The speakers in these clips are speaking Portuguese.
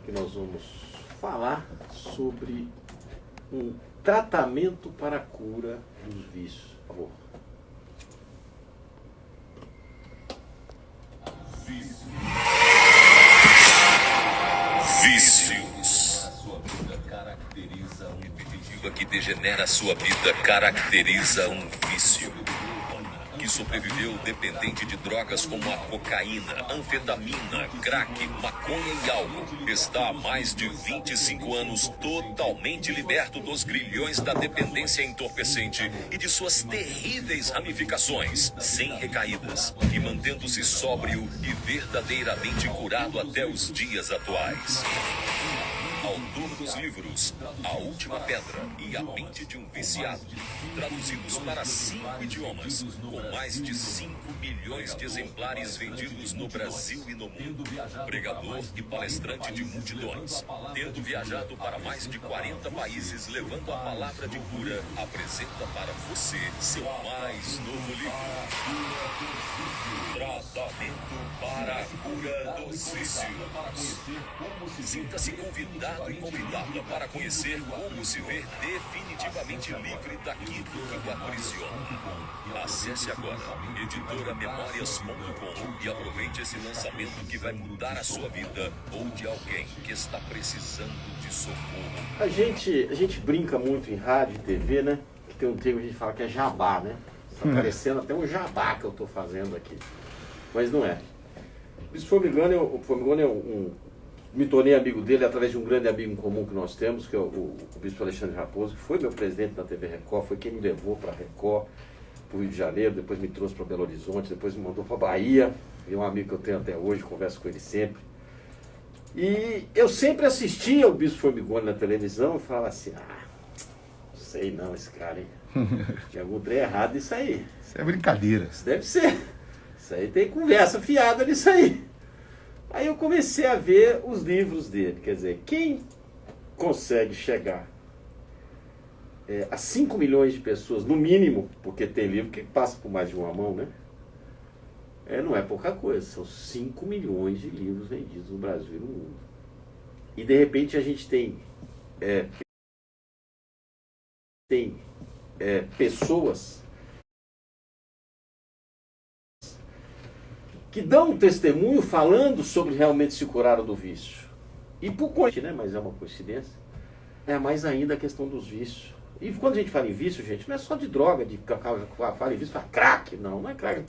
que nós vamos falar sobre um tratamento para a cura dos vícios. Por favor. Vícios. A sua vida caracteriza um repetitiva que degenera a sua vida caracteriza um vício. Que sobreviveu dependente de drogas como a cocaína, anfetamina, crack, maconha e álcool. Está há mais de 25 anos totalmente liberto dos grilhões da dependência entorpecente e de suas terríveis ramificações, sem recaídas, e mantendo-se sóbrio e verdadeiramente curado até os dias atuais. Autor dos livros A Última Pedra e A Mente de um Viciado, traduzidos para 5 idiomas, com mais de 5 milhões de exemplares vendidos no Brasil e no mundo. Pregador e palestrante de multidões, tendo viajado para mais de 40 países levando a palavra de cura, apresenta para você seu mais novo livro. Tratamento para a cura dos vícios. Sinta-se convidado e convidada para conhecer como se ver definitivamente livre daquilo que o aprisiona. Acesse agora editoramemorias.com e aproveite esse lançamento que vai mudar a sua vida ou de alguém que está precisando de socorro. A gente brinca muito em rádio e TV, né? Tem um termo que a gente fala que é jabá, né? Tá parecendo até um jabá que eu tô fazendo aqui. Mas não é. O Bispo Formigoni me tornei amigo dele através de um grande amigo em comum que nós temos, que é o Bispo Alexandre Raposo, que foi meu presidente na TV Record, foi quem me levou para Record, para o Rio de Janeiro, depois me trouxe para Belo Horizonte, depois me mandou para Bahia, e é um amigo que eu tenho até hoje, converso com ele sempre. E eu sempre assistia o Bispo Formigoni na televisão e falava assim, não sei não esse cara, hein? Tem algum trem errado nisso aí. Isso é brincadeira. Isso deve ser. Isso aí tem conversa fiada nisso aí. Aí eu comecei a ver os livros dele. Quer dizer, quem consegue chegar a 5 milhões de pessoas, no mínimo, porque tem livro que passa por mais de uma mão, né? Não é pouca coisa. São 5 milhões de livros vendidos no Brasil e no mundo. E de repente a gente tem pessoas que dão um testemunho falando sobre realmente se curaram do vício. E por coincidência, né, mas é uma coincidência, mais ainda a questão dos vícios. E quando a gente fala em vício, gente, não é só de droga, fala em vício, fala crack, não é crack.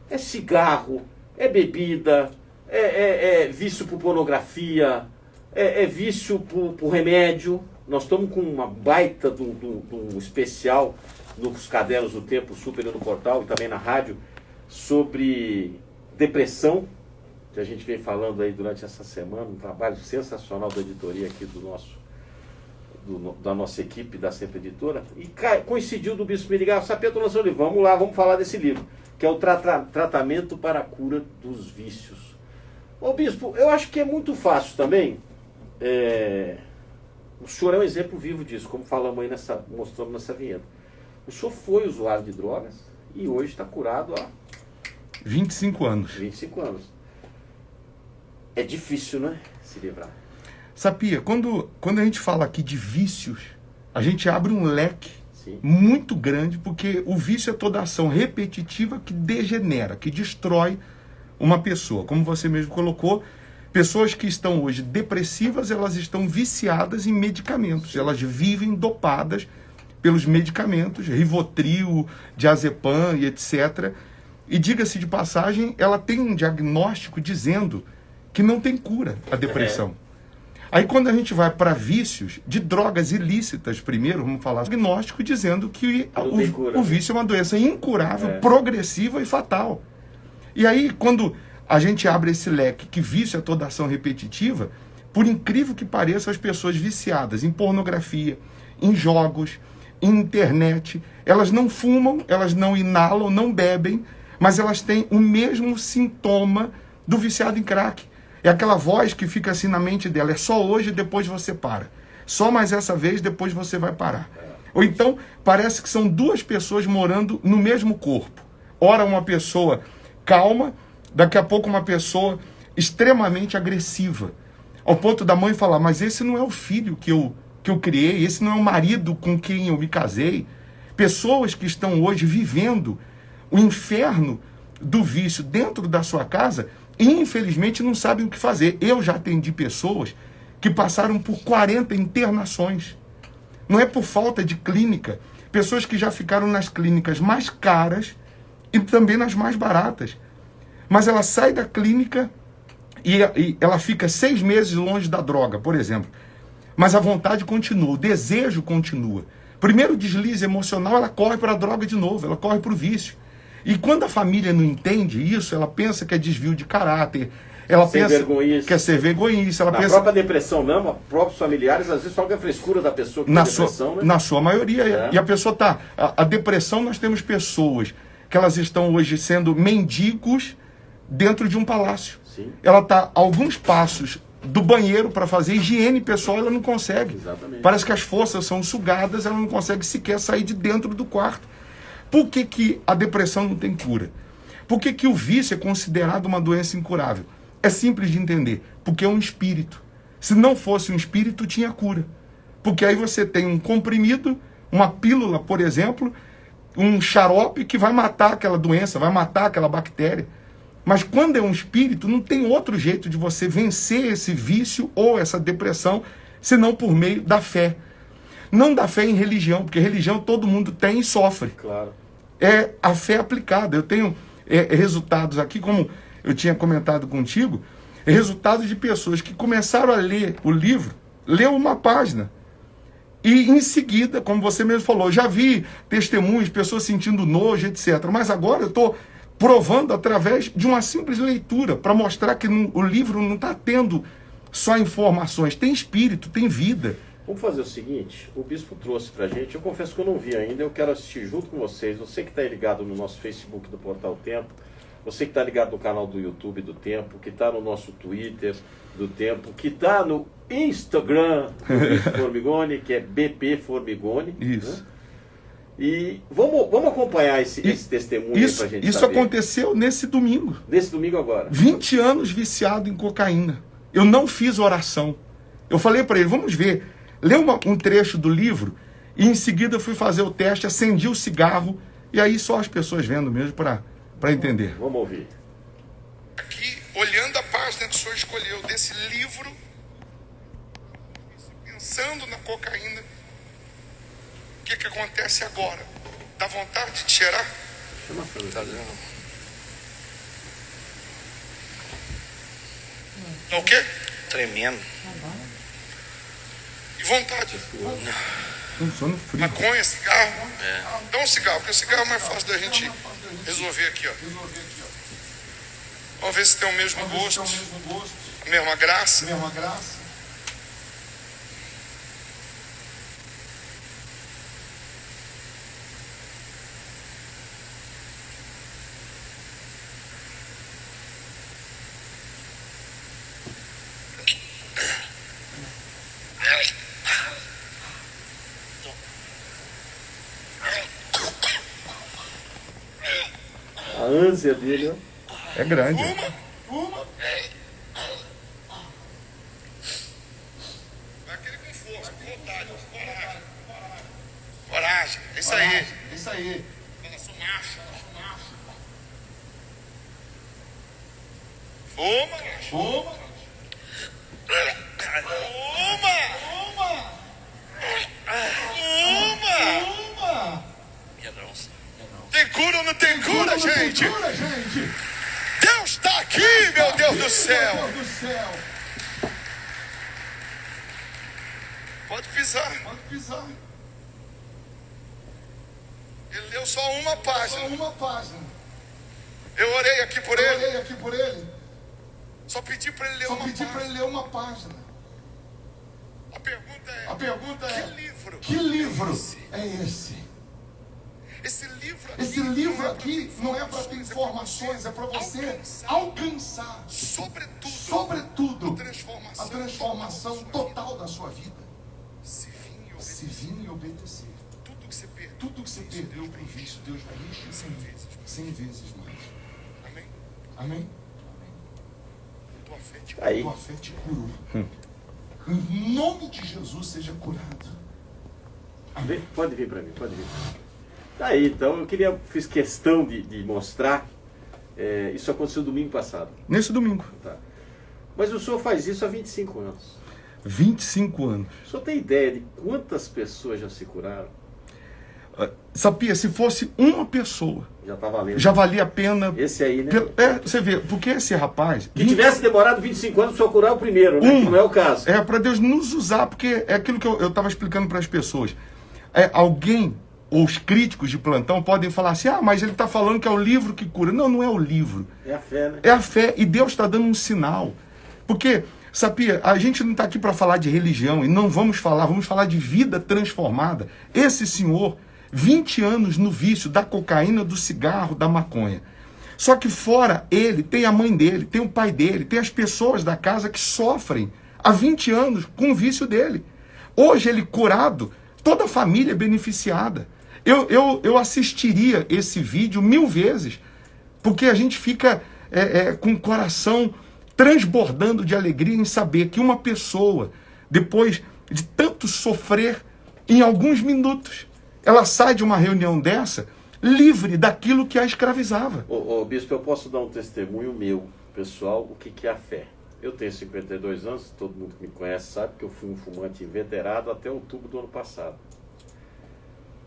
É cigarro, é bebida, é vício por pornografia, é vício por remédio. Nós estamos com uma baita de um especial nos Cadernos do Tempo, super no portal e também na rádio, sobre depressão, que a gente vem falando aí durante essa semana, um trabalho sensacional da editoria aqui da nossa equipe da Sempre Editora, e coincidiu do Bispo me ligar, Sapeto lançou o livro, vamos lá, vamos falar desse livro, que é o Tratamento para a Cura dos Vícios. Ô Bispo, eu acho que é muito fácil também, o senhor é um exemplo vivo disso, como falamos aí mostramos nessa vinheta. O senhor foi usuário de drogas e hoje está curado há 25 anos. 25 anos. É difícil, né? Se livrar. Sapia, quando a gente fala aqui de vícios, a gente abre um leque muito grande, porque o vício é toda ação repetitiva que degenera, que destrói uma pessoa. Como você mesmo colocou, pessoas que estão hoje depressivas, elas estão viciadas em medicamentos. Elas vivem dopadas pelos medicamentos, Rivotril, Diazepam e etc. E diga-se de passagem, ela tem um diagnóstico dizendo que não tem cura a depressão. Aí quando a gente vai para vícios de drogas ilícitas, primeiro, vamos falar, diagnóstico dizendo que o vício é uma doença incurável, progressiva e fatal. E aí quando a gente abre esse leque que vício é toda ação repetitiva, por incrível que pareça, as pessoas viciadas em pornografia, em jogos, em internet, elas não fumam, elas não inalam, não bebem, mas elas têm o mesmo sintoma do viciado em crack. É aquela voz que fica assim na mente dela, é só hoje, depois você para. Só mais essa vez, depois você vai parar. Ou então, parece que são duas pessoas morando no mesmo corpo. Ora uma pessoa calma, daqui a pouco uma pessoa extremamente agressiva. Ao ponto da mãe falar, mas esse não é o filho que eu criei, esse não é o marido com quem eu me casei. Pessoas que estão hoje vivendo o inferno do vício dentro da sua casa e infelizmente não sabem o que fazer. Eu já atendi pessoas que passaram por 40 internações. Não é por falta de clínica. Pessoas que já ficaram nas clínicas mais caras e também nas mais baratas. Mas ela sai da clínica e ela fica 6 meses longe da droga, por exemplo. Mas a vontade continua, o desejo continua. Primeiro deslize emocional, ela corre para a droga de novo, ela corre para o vício. E quando a família não entende isso, ela pensa que é desvio de caráter, ela pensa que é ser vergonhice. A própria depressão mesmo, próprios familiares, às vezes só que a frescura da pessoa que tem depressão, né? Na sua maioria. É. E a pessoa está... A depressão, nós temos pessoas que elas estão hoje sendo mendigos dentro de um palácio. Sim. Ela está a alguns passos do banheiro para fazer higiene pessoal, ela não consegue. Exatamente. Parece que as forças são sugadas, ela não consegue sequer sair de dentro do quarto. Por que que a depressão não tem cura? Por que que o vício é considerado uma doença incurável? É simples de entender, porque é um espírito. Se não fosse um espírito, tinha cura. Porque aí você tem um comprimido, uma pílula, por exemplo, um xarope que vai matar aquela doença, vai matar aquela bactéria. Mas quando é um espírito, não tem outro jeito de você vencer esse vício ou essa depressão, senão por meio da fé. Não da fé em religião, porque religião todo mundo tem e sofre. Claro. É a fé aplicada. Eu tenho resultados aqui, como eu tinha comentado contigo, resultados de pessoas que começaram a ler o livro, leu uma página. E em seguida, como você mesmo falou, já vi testemunhos, pessoas sentindo nojo, etc. Mas agora eu estou provando através de uma simples leitura, para mostrar que o livro não está tendo só informações, tem espírito, tem vida. Vamos fazer o seguinte, o bispo trouxe pra gente, eu confesso que eu não vi ainda, eu quero assistir junto com vocês, você que está ligado no nosso Facebook do Portal Tempo, você que está ligado no canal do YouTube do Tempo, que está no nosso Twitter do Tempo, que está no Instagram do Bispo Formigoni, que é BP Formigoni. Isso. Né? E vamos acompanhar esse testemunho aí pra gente Isso saber. aconteceu nesse domingo. Nesse domingo agora. 20 anos viciado em cocaína. Eu não fiz oração. Eu falei para ele, vamos ver. Lê um trecho do livro e em seguida fui fazer o teste, acendi o cigarro e aí só as pessoas vendo mesmo para entender. Vamos ouvir. Aqui, olhando a página que o senhor escolheu desse livro, pensando na cocaína, o que acontece agora? Dá vontade de cheirar? Tá vendo? O quê? Tremendo. E vontade? Não, só no frio. Maconha, cigarro? Dá um cigarro, porque o cigarro é mais fácil da gente resolver aqui, ó. Vamos ver se tem o mesmo gosto, a mesma graça. A ânsia dele, ó. É grande. Uma. Vai aquele com força, com vontade, coragem. Coragem, é isso aí. Fala, sou macho. Fuma. Tem cura ou não tem cura, gente? Deus está aqui, meu Deus do céu. Pode pisar. Ele leu só uma página. Eu orei aqui por ele. Só pedi para ele ler uma página. A pergunta é: que livro é esse? Esse livro aqui não é para ter informações, é para você alcançar, sobretudo, a transformação total da sua vida. Se vir e obedecer, tudo que você perdeu para o vício, Deus vai encher 100 vezes mais. Amém? Aí. Tua fé te curou. Em nome de Jesus, seja curado. Pode vir para mim, pode vir. Tá aí, então, fiz questão de mostrar. Isso aconteceu domingo passado. Nesse domingo. Tá. Mas o senhor faz isso há 25 anos. 25 anos. O senhor tem ideia de quantas pessoas já se curaram? Sabia, se fosse uma pessoa, já tá valendo. Já valia a pena. Esse aí, né? Você vê, porque esse rapaz... Que tivesse demorado 25 anos, o senhor curar o primeiro, né? Que não é o caso. Para Deus nos usar, porque é aquilo que eu estava explicando para as pessoas. Alguém, ou os críticos de plantão, podem falar assim, mas ele está falando que é o livro que cura. Não, não é o livro. É a fé, né? É a fé, e Deus está dando um sinal. Porque, sabia, a gente não está aqui para falar de religião, e não vamos falar de vida transformada. Esse senhor... 20 anos no vício da cocaína, do cigarro, da maconha. Só que fora ele, tem a mãe dele, tem o pai dele, tem as pessoas da casa que sofrem há 20 anos com o vício dele. Hoje ele curado, toda a família é beneficiada. Eu assistiria esse vídeo 1000 vezes, porque a gente fica com o coração transbordando de alegria em saber que uma pessoa, depois de tanto sofrer, em alguns minutos, ela sai de uma reunião dessa livre daquilo que a escravizava. Bispo, eu posso dar um testemunho meu, pessoal, o que é a fé. Eu tenho 52 anos, todo mundo que me conhece sabe que eu fui um fumante inveterado até outubro do ano passado.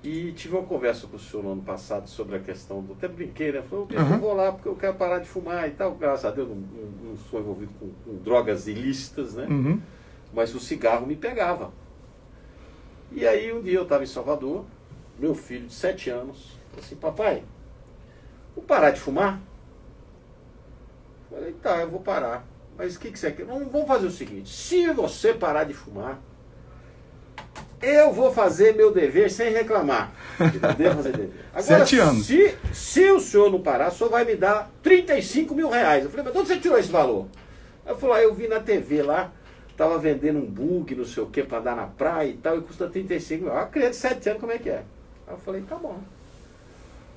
E tive uma conversa com o senhor no ano passado sobre a questão do... Até brinquei, né? Falei, eu vou lá porque eu quero parar de fumar e tal. Graças a Deus, não sou envolvido com drogas ilícitas, né? Mas o cigarro me pegava. E aí um dia eu estava em Salvador, meu filho de 7 anos, falou assim, papai, vou parar de fumar? Falei, tá, eu vou parar. Mas o que você quer? Vamos fazer o seguinte, se você parar de fumar, eu vou fazer meu dever sem reclamar. Eu devo fazer dever. Agora, 7 anos. Se o senhor não parar, o senhor vai me dar 35 mil reais. Eu falei, mas de onde você tirou esse valor? Aí eu falei, eu vi na TV lá, tava vendendo um bug, não sei o que, para andar na praia e tal, e custa 35 mil. A criança de 7 anos, como é que é? Aí eu falei, tá bom.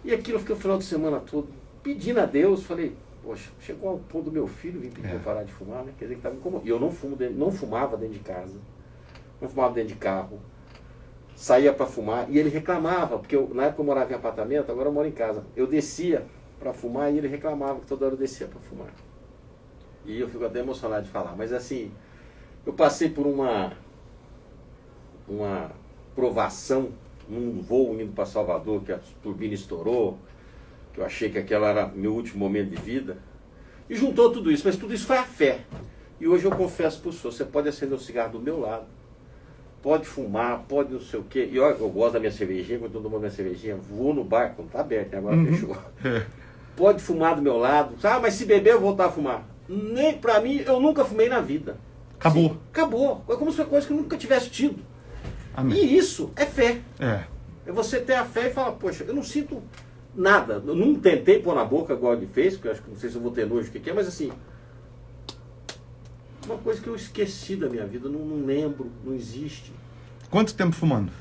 E aquilo eu fiquei o final de semana todo pedindo a Deus, falei, poxa, chegou ao ponto do meu filho vir pedir para parar de fumar, né? Quer dizer que estava incomodado. E eu não fumava dentro de casa, não fumava dentro de carro, saía para fumar, e ele reclamava, porque na época eu morava em apartamento, agora eu moro em casa. Eu descia para fumar e ele reclamava que toda hora eu descia para fumar. E eu fico até emocionado de falar, mas assim, eu passei por uma provação num voo indo para Salvador, que a turbina estourou, que eu achei que aquela era meu último momento de vida, e juntou tudo isso, mas tudo isso foi a fé. E hoje eu confesso para o senhor, você pode acender um cigarro do meu lado, pode fumar, pode não sei o quê, e eu gosto da minha cervejinha, quando eu tomo minha cervejinha, vou no bar, quando tá aberto, agora fechou. Pode fumar do meu lado, mas se beber eu vou voltar a fumar. Nem para mim, eu nunca fumei na vida. Acabou. Sim, acabou. É como se fosse coisa que eu nunca tivesse tido. Amém. E isso é fé. É você ter a fé e falar, poxa, eu não sinto nada. Eu não tentei pôr na boca igual ele fez, porque eu acho que não sei se eu vou ter nojo o que é, mas assim, uma coisa que eu esqueci da minha vida, não lembro, não existe. Quanto tempo fumando?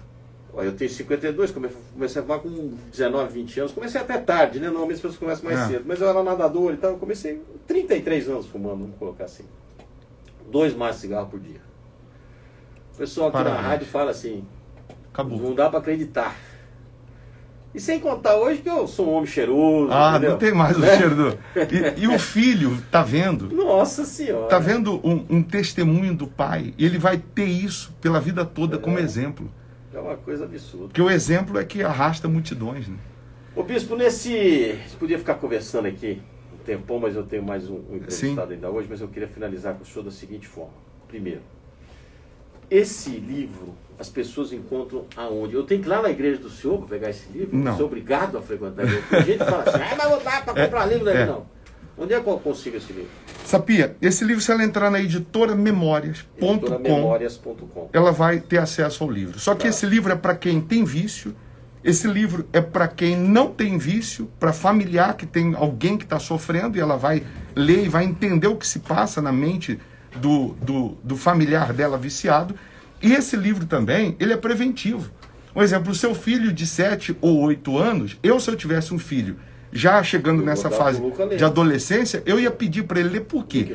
Olha, eu tenho 52, comecei a fumar com 19, 20 anos. Comecei até tarde, né? Normalmente as pessoas começam mais cedo. Mas eu era nadador e tal. Eu comecei 33 anos fumando, vamos colocar assim. 2 maços de cigarro por dia. O pessoal aqui na rádio fala assim, acabou. Não dá para acreditar. E sem contar hoje que eu sou um homem cheiroso. Não tem mais o cheiro do... E o filho tá vendo. Nossa Senhora. Tá vendo um testemunho do pai. E ele vai ter isso pela vida toda como exemplo. É uma coisa absurda. Porque o exemplo é que arrasta multidões, né? Ô Bispo, a gente podia ficar conversando aqui um tempão, mas eu tenho mais um entrevistado ainda hoje, mas eu queria finalizar com o senhor da seguinte forma. Primeiro, esse livro as pessoas encontram aonde? Eu tenho que ir lá na igreja do senhor para pegar esse livro? Não. Eu sou obrigado a frequentar a igreja. Tem gente que fala assim, mas não dá para comprar livro daqui, não. Onde é que eu consigo esse livro? Sapia, esse livro, se ela entrar na editora memórias.com, ela vai ter acesso ao livro. Só que esse livro é para quem tem vício, esse livro é para quem não tem vício, para familiar que tem alguém que está sofrendo, e ela vai ler e vai entender o que se passa na mente do familiar dela viciado. E esse livro também, ele é preventivo. Por exemplo, o seu filho de 7 ou 8 anos, se eu tivesse um filho já chegando nessa fase de adolescência, eu ia pedir para ele ler por quê?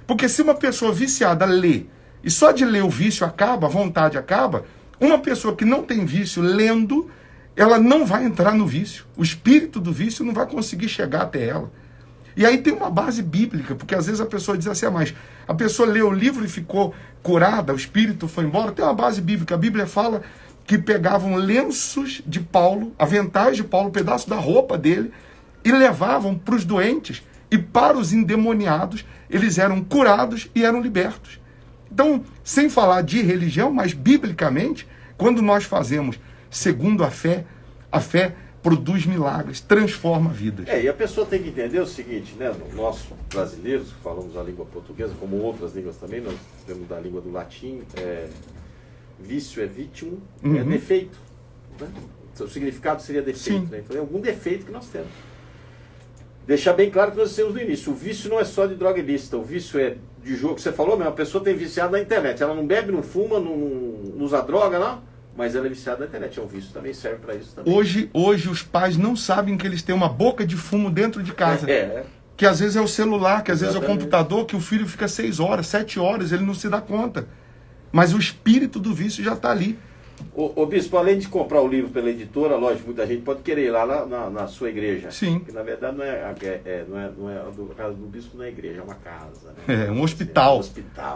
Porque se uma pessoa viciada lê E só de ler o vício acaba, a vontade acaba. Uma pessoa que não tem vício lendo, ela não vai entrar no vício. O espírito do vício não vai conseguir chegar até ela. E aí tem uma base bíblica, porque às vezes a pessoa diz assim, mas a pessoa leu o livro e ficou curada, o espírito foi embora. Tem uma base bíblica. A Bíblia fala que pegavam lenços de Paulo, aventais de Paulo, um pedaço da roupa dele, e levavam para os doentes e para os endemoniados. Eles eram curados e eram libertos. Então, sem falar de religião, mas biblicamente, quando nós fazemos segundo a fé produz milagres, transforma vidas. E a pessoa tem que entender o seguinte, né? Nós brasileiros, que falamos a língua portuguesa, como outras línguas também, nós temos da língua do latim, vício é vítima, é defeito. Né? O significado seria defeito. Né? Então é algum defeito que nós temos. Deixar bem claro que nós dissemos no início, o vício não é só de droga ilícita, o vício é de jogo. Você falou mesmo, a pessoa tem viciado na internet, ela não bebe, não fuma, não usa droga, não. Mas ela é viciada na internet, é um vício, também serve para isso também. Hoje os pais não sabem que eles têm uma boca de fumo dentro de casa. Que às vezes é o celular, que às vezes é o computador, que o filho fica 6 horas, 7 horas, ele não se dá conta. Mas o espírito do vício já está ali. Ô Bispo, além de comprar o livro pela editora, lógico, muita gente pode querer ir lá na sua igreja. Sim. Porque na verdade não é a casa do Bispo, não é igreja, é uma casa. Né? É um hospital.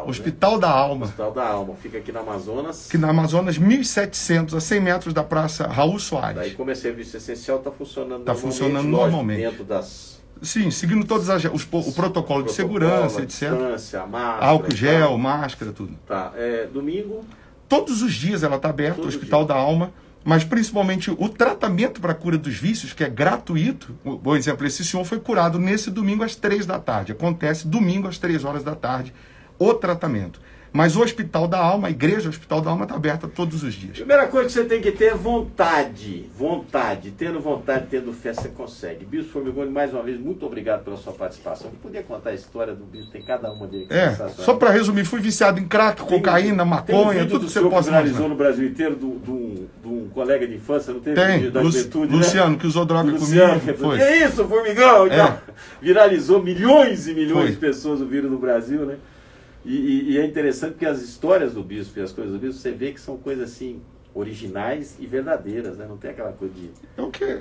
Hospital da Alma. Hospital da Alma. Fica aqui na Amazonas. Aqui na Amazonas, 1.700, a 100 metros da Praça Raul Soares. Daí, como é serviço essencial, está funcionando normalmente. Está funcionando normalmente. Dentro das... Sim, seguindo todos o protocolo de segurança, etc. Distância, máscara. Álcool gel, máscara, tudo. Tá. Domingo... Todos os dias ela está aberta, o Hospital da Alma, mas principalmente o tratamento para a cura dos vícios, que é gratuito. Por exemplo, esse senhor foi curado nesse domingo às 3 da tarde. Acontece domingo às 3 horas da tarde o tratamento. Mas o Hospital da Alma, a igreja Hospital da Alma está aberta todos os dias. Primeira coisa que você tem que ter é vontade. Vontade. Tendo vontade, tendo fé, você consegue. Bispo Formigoni, mais uma vez, muito obrigado pela sua participação. Eu podia contar a história do Bispo, tem cada uma dele. Só para resumir, fui viciado em crack, cocaína, maconha, tudo que você possa imaginar. Viralizou no Brasil inteiro de um colega de infância, não teve? Tem, Da juventude, Luciano, né? que usou droga Luciano, comigo. Foi. Que é isso, Formigão? Viralizou, milhões e milhões de pessoas o viram no Brasil, né? E é interessante porque as histórias do Bispo e as coisas do Bispo, você vê que são coisas assim, originais e verdadeiras, né? Não tem aquela coisa de...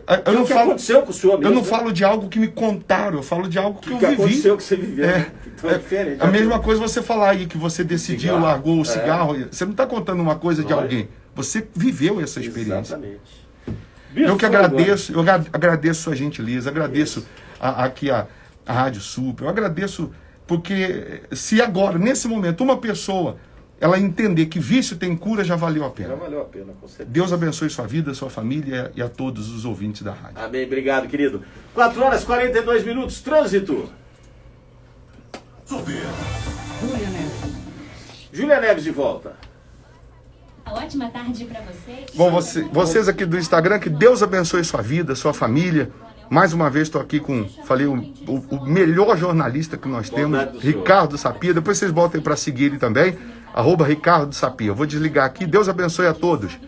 aconteceu com o senhor mesmo. Eu não falo de algo que me contaram, eu falo de algo que eu vivi. Aconteceu que você viveu. Então é diferente. A mesma coisa você falar aí, que você decidiu, largou o cigarro. Você não está contando uma coisa de alguém. Você viveu essa experiência. Exatamente. Eu que agradeço, agradeço sua gentileza, agradeço aqui a Rádio Super, eu agradeço... Porque se agora, nesse momento, uma pessoa, ela entender que vício tem cura, já valeu a pena. Já valeu a pena, com certeza. Deus abençoe sua vida, sua família e a todos os ouvintes da rádio. Amém, obrigado, querido. 4 horas e 42 minutos, trânsito. Júlia Neves de volta. Ótima tarde para vocês. Bom, vocês aqui do Instagram, que Deus abençoe sua vida, sua família. Mais uma vez estou aqui com, falei, o melhor jornalista que nós temos, Ricardo Sapia. Depois vocês botem para seguir ele também, @Ricardo Sapia. Eu vou desligar aqui. Deus abençoe a todos.